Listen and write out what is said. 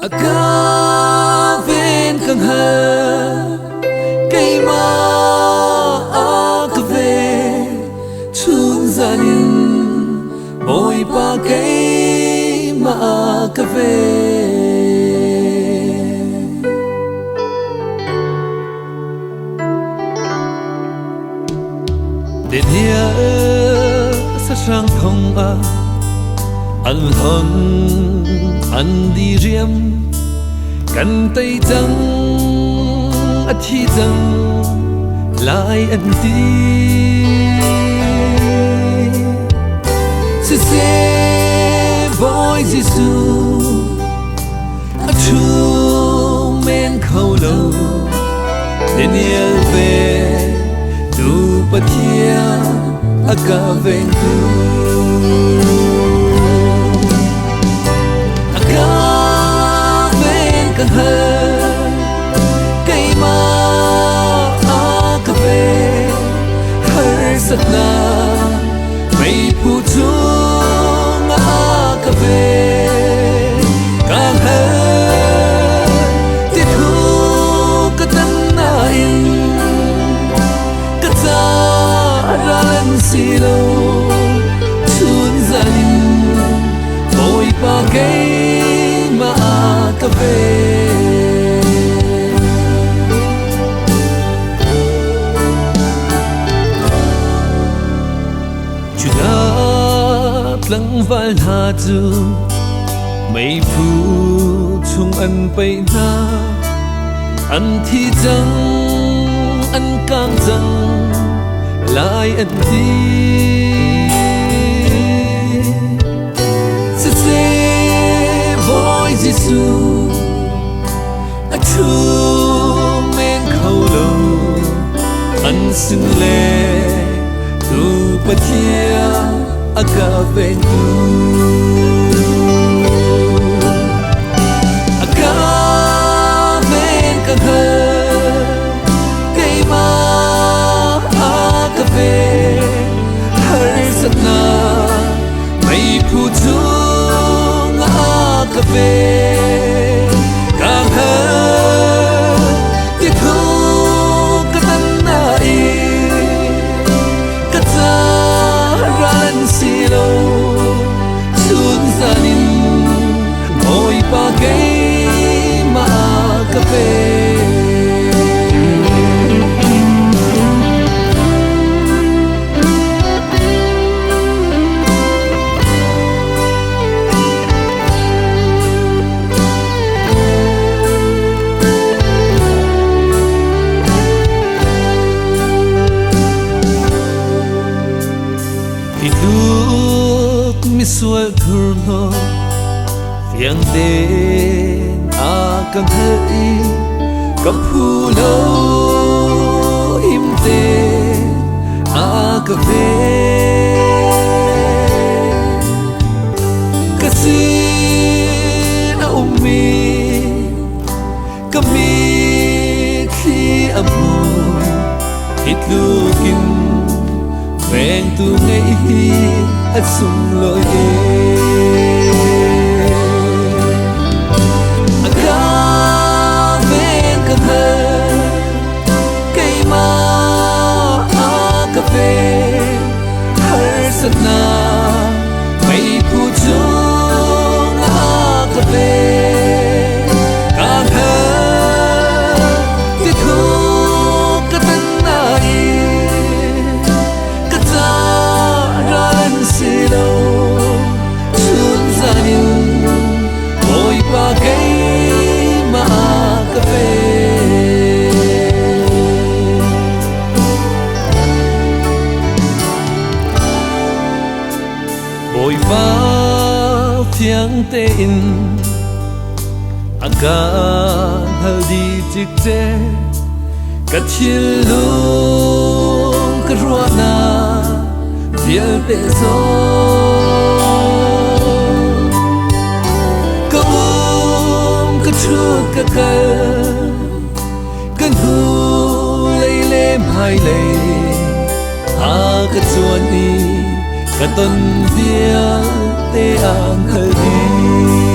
Ka ven ka hngalh cây ma ka ve chun zanin boy pa cây ma ka ve đến here sa sang thong an hon an đi riêngกันtay chẳng a thi chẳng lại anh đi se boy Giêsu a true men khâu lâu đến yêu về du pathia a ka ven tu Ka hngalh cây ma ka ve har sat na mây pu chung ka ve ka hngalh ti thu ka tan na in ka ta ran si lo chun zanin boy pa cây ma ka ve Tluang val ha chu mây phu chung an pai na an thi chang an kang chang lai an ti se boy Giêsu a true men khâu lâu an xin le tu pathia a ka ven tu a ka ven ka hngalh cây ma ka ve har sat na mây pu chung ka ve ka hngalh ti thu ka tan na i ka ta ran si lo chun zanin boy pa cây ma ka ve mi sual thur no fiang den a ka hngalh i ka phu lo im te a ka ve ka si na mi ka mi khi amu hitlukin ven tu ngay hi at sum loi a ka ven ka hngalh cây ma ka ve har sat na mây pu chung ka ve ka hngalh ti thu ka tan na i ka ta ran si lo chun zanin boy pa cây ma ka ve boy pa phiang te in a ka hngalh di chik te ka thil lung ka ruah na vial te zo ka ka thut ka kal kan hu lei le mai le a ka chuan ni ka ton vial te ang hngalh di